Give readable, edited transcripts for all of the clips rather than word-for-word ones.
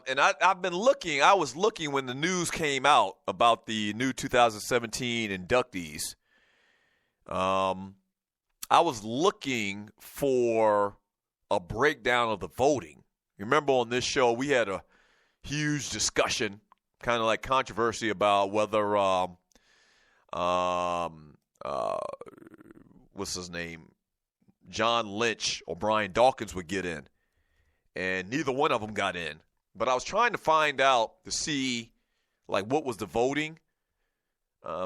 And I've been looking. I was looking when the news came out about the new 2017 inductees. I was looking for a breakdown of the voting. You remember on this show we had a huge discussion, kind of like controversy about whether what's his name, John Lynch or Brian Dawkins would get in, and neither one of them got in. But I was trying to find out to see like what was the voting,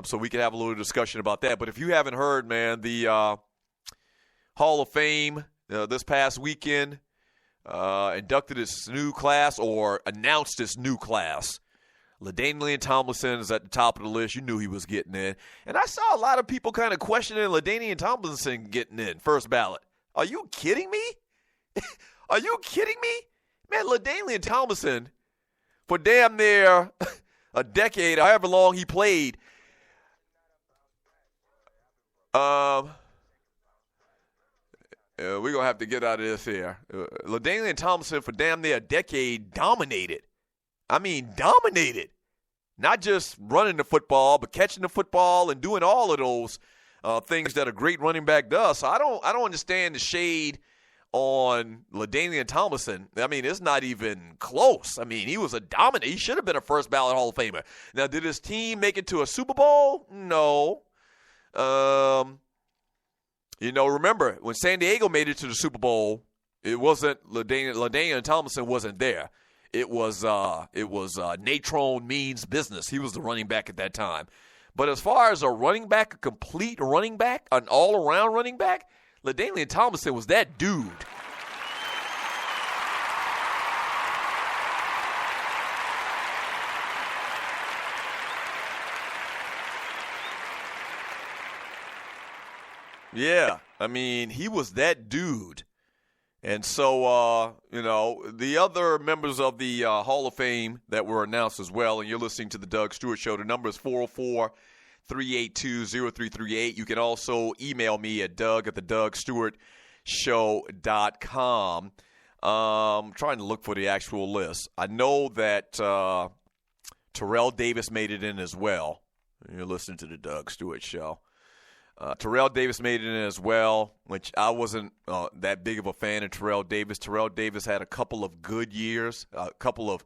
so we could have a little discussion about that. But if you haven't heard, man, the Hall of Fame this past weekend inducted its new class or announced its new class. LaDainian Tomlinson is at the top of the list. You knew he was getting in. And I saw a lot of people kind of questioning LaDainian Tomlinson getting in first ballot. Are you kidding me? Are you kidding me? Man, LaDainian Tomlinson, for damn near a decade, however long he played, we're going to have to get out of this here. LaDainian Tomlinson, for damn near a decade, dominated. I mean, dominated. Not just running the football, but catching the football and doing all of those things that a great running back does. So I don't understand the shade on LaDainian Tomlinson. I mean, it's not even close. I mean, he was a dominant. He should have been a first ballot Hall of Famer. Now, did his team make it to a Super Bowl? No. Remember, when San Diego made it to the Super Bowl, it wasn't LaDainian Tomlinson wasn't there. It was Natrone Means Business. He was the running back at that time. But as far as a running back, a complete running back, an all-around running back, LaDainian Tomlinson was that dude. Yeah, I mean, he was that dude. And so, the other members of the Hall of Fame that were announced as well, and you're listening to the Doug Stewart Show. The number is 404-382-0338. You can also email me at doug@thedougstewartshow.com. I'm trying to look for the actual list. I know that Terrell Davis made it in as well. You're listening to the Doug Stewart Show. Terrell Davis made it in as well, which I wasn't that big of a fan of Terrell Davis. Terrell Davis had a couple of good years, a couple of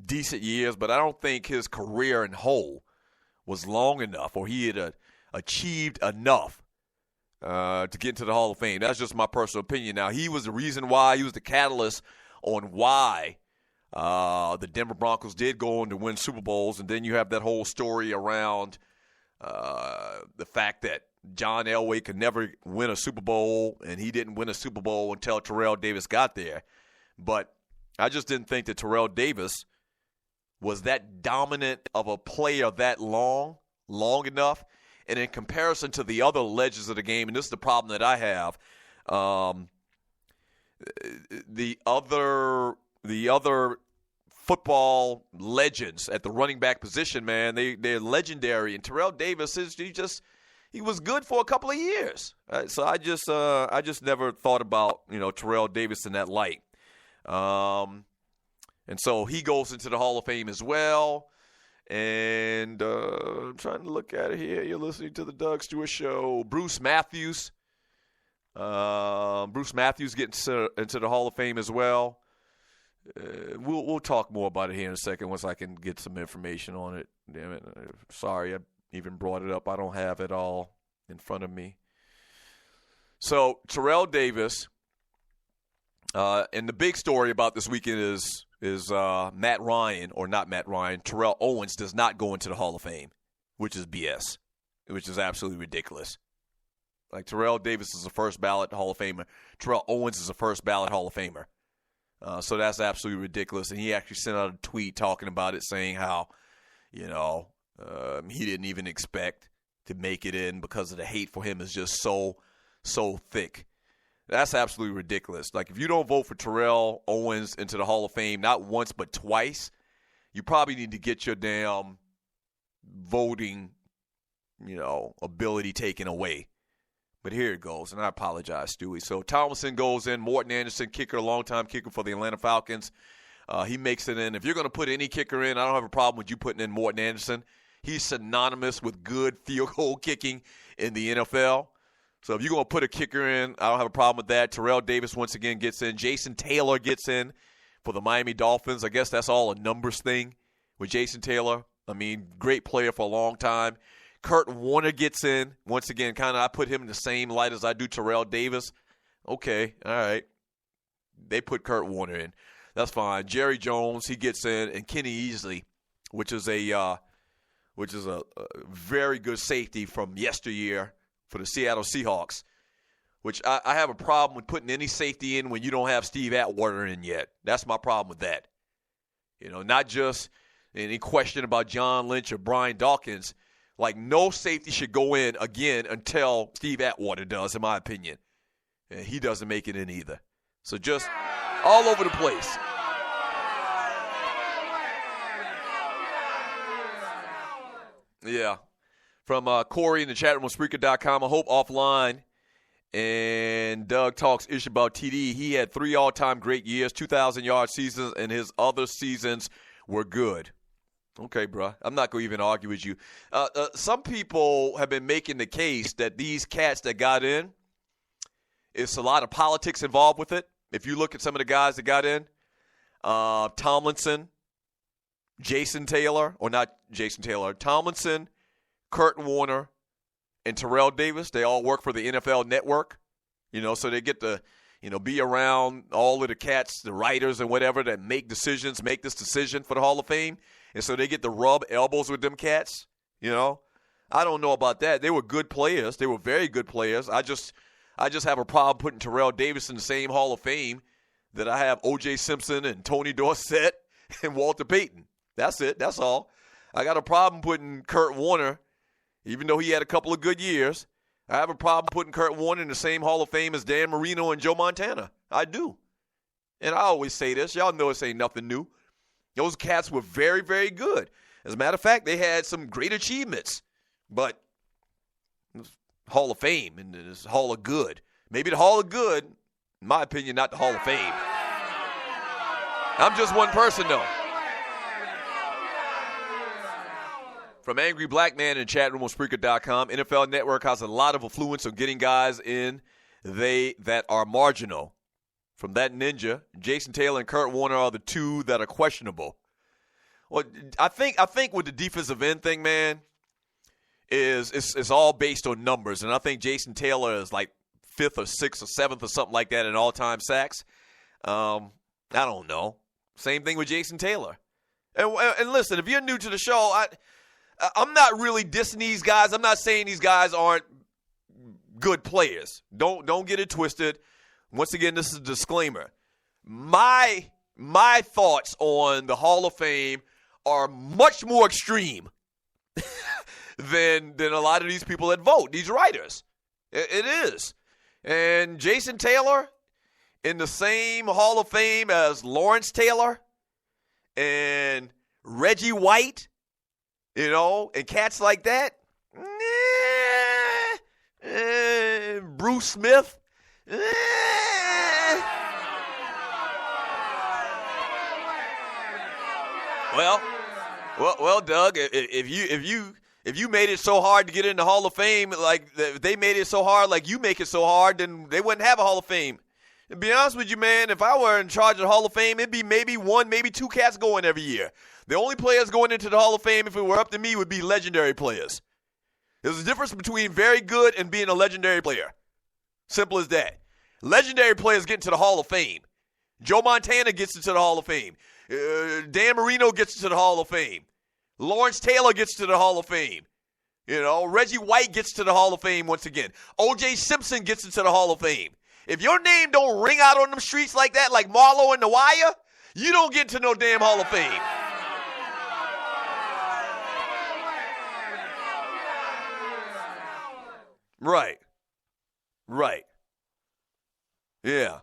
decent years, but I don't think his career in whole was long enough or he had achieved enough to get into the Hall of Fame. That's just my personal opinion. Now, he was the reason why, he was the catalyst on why the Denver Broncos did go on to win Super Bowls, and then you have that whole story around the fact that John Elway could never win a Super Bowl, and he didn't win a Super Bowl until Terrell Davis got there. But I just didn't think that Terrell Davis was that dominant of a player that long enough. And in comparison to the other legends of the game, and this is the problem that I have, the other football legends at the running back position, man, they're legendary. And Terrell Davis he was good for a couple of years. So I just never thought about, Terrell Davis in that light. And so he goes into the Hall of Fame as well. And I'm trying to look at it here. You're listening to the Doug Stewart Show. Bruce Matthews. Bruce Matthews gets into the Hall of Fame as well. We'll talk more about it here in a second once I can get some information on it. Damn it. Sorry, I even brought it up. I don't have it all in front of me. So Terrell Davis, and the big story about this weekend is Matt Ryan, or not Matt Ryan, Terrell Owens does not go into the Hall of Fame, which is BS, which is absolutely ridiculous. Like, Terrell Davis is a first ballot Hall of Famer. Terrell Owens is a first ballot Hall of Famer. So that's absolutely ridiculous. And he actually sent out a tweet talking about it, saying how, he didn't even expect to make it in because of the hate for him is just so thick. That's absolutely ridiculous. Like, if you don't vote for Terrell Owens into the Hall of Fame, not once but twice, you probably need to get your damn voting, ability taken away. But here it goes, and I apologize, Stewie. So Tomlinson goes in. Morton Anderson, kicker, longtime kicker for the Atlanta Falcons. He makes it in. If you're going to put any kicker in, I don't have a problem with you putting in Morton Anderson. He's synonymous with good field goal kicking in the NFL. So if you're going to put a kicker in, I don't have a problem with that. Terrell Davis once again gets in. Jason Taylor gets in for the Miami Dolphins. I guess that's all a numbers thing with Jason Taylor. I mean, great player for a long time. Kurt Warner gets in. Once again, kind of I put him in the same light as I do Terrell Davis. Okay, all right. They put Kurt Warner in. That's fine. Jerry Jones, he gets in. And Kenny Easley, which is a very good safety from yesteryear for the Seattle Seahawks, which I have a problem with putting any safety in when you don't have Steve Atwater in yet. That's my problem with that. Not just any question about John Lynch or Brian Dawkins. Like, no safety should go in again until Steve Atwater does, in my opinion. And he doesn't make it in either. So just all over the place. Yeah. From Corey in the chat room on Spreaker.com, I hope offline. And Doug talks ish about TD. He had 3 all-time great years, 2,000-yard seasons, and his other seasons were good. Okay, bro. I'm not going to even argue with you. Some people have been making the case that these cats that got in, it's a lot of politics involved with it. If you look at some of the guys that got in, Tomlinson, Tomlinson, Kurt Warner, and Terrell Davis, they all work for the NFL Network, so they get to, be around all of the cats, the writers and whatever that make this decision for the Hall of Fame. And so they get to rub elbows with them cats, I don't know about that. They were good players. They were very good players. I just have a problem putting Terrell Davis in the same Hall of Fame that I have O.J. Simpson and Tony Dorsett and Walter Payton. That's it. That's all. I got a problem putting Kurt Warner, even though he had a couple of good years. I have a problem putting Kurt Warner in the same Hall of Fame as Dan Marino and Joe Montana. I do. And I always say this. Y'all know this ain't nothing new. Those cats were very, very good. As a matter of fact, they had some great achievements. But Hall of Fame and this Hall of Good. Maybe the Hall of Good, in my opinion, not the Hall of Fame. I'm just one person, though. From Angry Black Man in the chat room on Spreaker.com, NFL Network has a lot of influence on getting guys in that are marginal. From that ninja, Jason Taylor and Kurt Warner are the 2 that are questionable. Well, I think with the defensive end thing, man, is it's all based on numbers. And I think Jason Taylor is like 5th or 6th or 7th or something like that in all-time sacks. I don't know. Same thing with Jason Taylor. And listen, if you're new to the show, I'm not really dissing these guys. I'm not saying these guys aren't good players. Don't get it twisted. Once again, this is a disclaimer. My thoughts on the Hall of Fame are much more extreme than a lot of these people that vote, these writers. It is. And Jason Taylor in the same Hall of Fame as Lawrence Taylor and Reggie White, and cats like that. Bruce Smith. Well, Doug, if you made it so hard to get in the Hall of Fame, like if they made it so hard, like you make it so hard, then they wouldn't have a Hall of Fame. To be honest with you, man, if I were in charge of the Hall of Fame, it'd be maybe 1, maybe 2 cats going every year. The only players going into the Hall of Fame, if it were up to me, would be legendary players. There's a difference between very good and being a legendary player. Simple as that. Legendary players get into the Hall of Fame. Joe Montana gets into the Hall of Fame. Dan Marino gets into the Hall of Fame. Lawrence Taylor gets to the Hall of Fame. Reggie White gets to the Hall of Fame once again. O.J. Simpson gets into the Hall of Fame. If your name don't ring out on them streets like that, like Marlo and The Wire, you don't get to no damn Hall of Fame. Right. Yeah.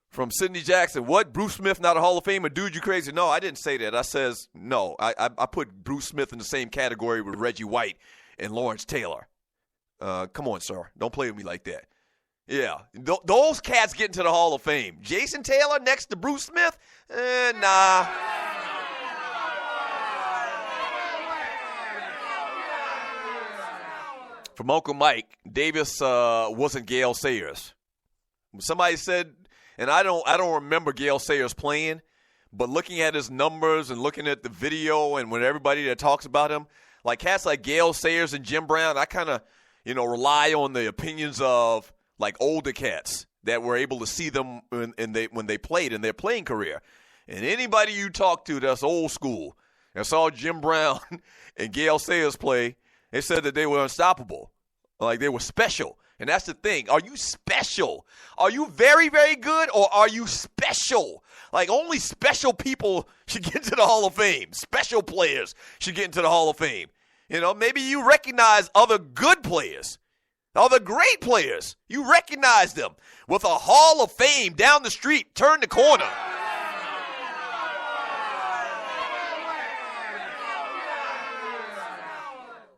From Sidney Jackson, what? Bruce Smith not a Hall of Famer? Dude, you crazy? No, I didn't say that. I says, no. I put Bruce Smith in the same category with Reggie White and Lawrence Taylor. Come on, sir. Don't play with me like that. Yeah. Those cats get into the Hall of Fame. Jason Taylor next to Bruce Smith? Nah. From Uncle Mike, Davis wasn't Gale Sayers. Somebody said, and I don't remember Gale Sayers playing, but looking at his numbers and looking at the video and when everybody that talks about him, like cats like Gale Sayers and Jim Brown, I kind of, rely on the opinions of like older cats that were able to see them when they played in their playing career. And anybody you talk to that's old school and saw Jim Brown and Gale Sayers play, they said that they were unstoppable, like they were special. And that's the thing. Are you special? Are you very, very good, or are you special? Like, only special people should get into the Hall of Fame. Special players should get into the Hall of Fame. Maybe you recognize other good players, other great players. You recognize them with a Hall of Fame down the street, turn the corner.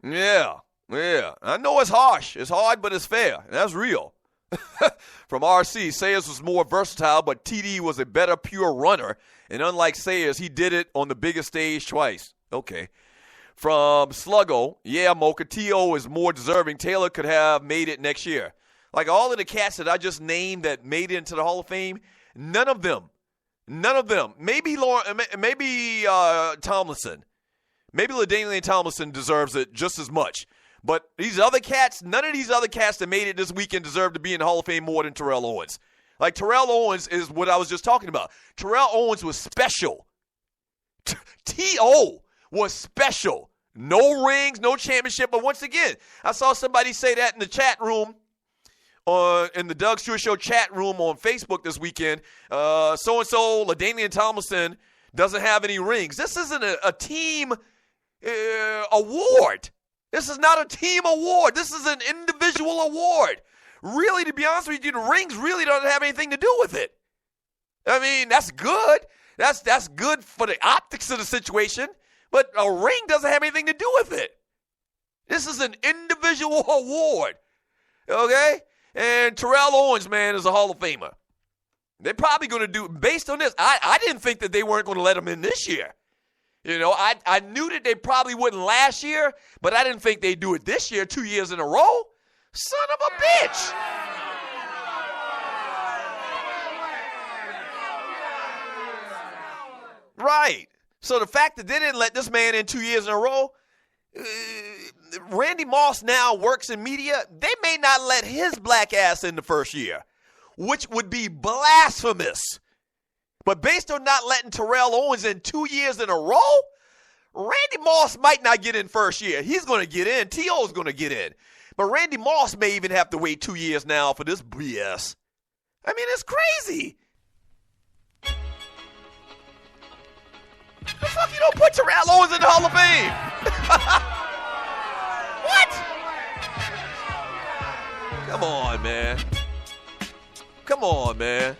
Yeah. I know it's harsh. It's hard, but it's fair. And that's real. From RC, Sayers was more versatile, but TD was a better pure runner. And unlike Sayers, he did it on the biggest stage twice. Okay. From Sluggo, yeah, Mocha, T.O. is more deserving. Taylor could have made it next year. Like all of the cats that I just named that made it into the Hall of Fame, none of them. Maybe Tomlinson. Maybe LaDainian Tomlinson deserves it just as much. But these other cats, none of these other cats that made it this weekend deserve to be in the Hall of Fame more than Terrell Owens. Like, Terrell Owens is what I was just talking about. Terrell Owens was special. T.O. was special. No rings, no championship. But once again, I saw somebody say that in the chat room, in the Doug Stewart Show chat room on Facebook this weekend. So-and-so, LaDainian Tomlinson, doesn't have any rings. This isn't a team award. This is not a team award. This is an individual award. Really, to be honest with you, the rings really don't have anything to do with it. I mean, that's good. That's good for the optics of the situation, but a ring doesn't have anything to do with it. This is an individual award, okay? And Terrell Owens, man, is a Hall of Famer. They're probably going to do, based on this, I didn't think that they weren't going to let him in this year. I knew that they probably wouldn't last year, but I didn't think they'd do it this year, 2 years in a row. Son of a bitch. Right. So the fact that they didn't let this man in 2 years in a row, Randy Moss now works in media. They may not let his black ass in the first year, which would be blasphemous. But based on not letting Terrell Owens in 2 years in a row, Randy Moss might not get in first year. He's going to get in. T.O. is going to get in. But Randy Moss may even have to wait 2 years now for this BS. I mean, it's crazy. The fuck you don't put Terrell Owens in the Hall of Fame? What? Come on, man. Come on, man.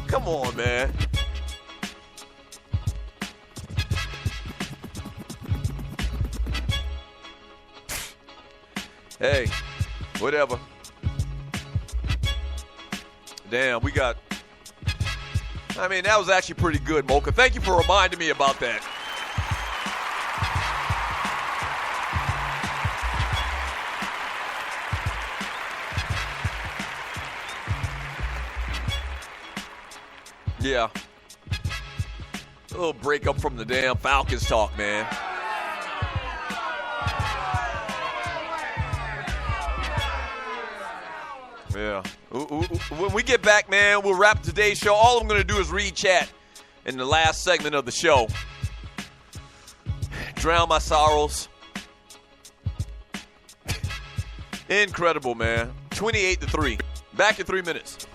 Come on, man. Hey, whatever. Damn, we got... I mean, that was actually pretty good, Mocha. Thank you for reminding me about that. Yeah. A little breakup from the damn Falcons talk, man. Yeah. When we get back, man, we'll wrap today's show. All I'm going to do is read chat in the last segment of the show. Drown my sorrows. Incredible, man. 28-3. Back in 3 minutes.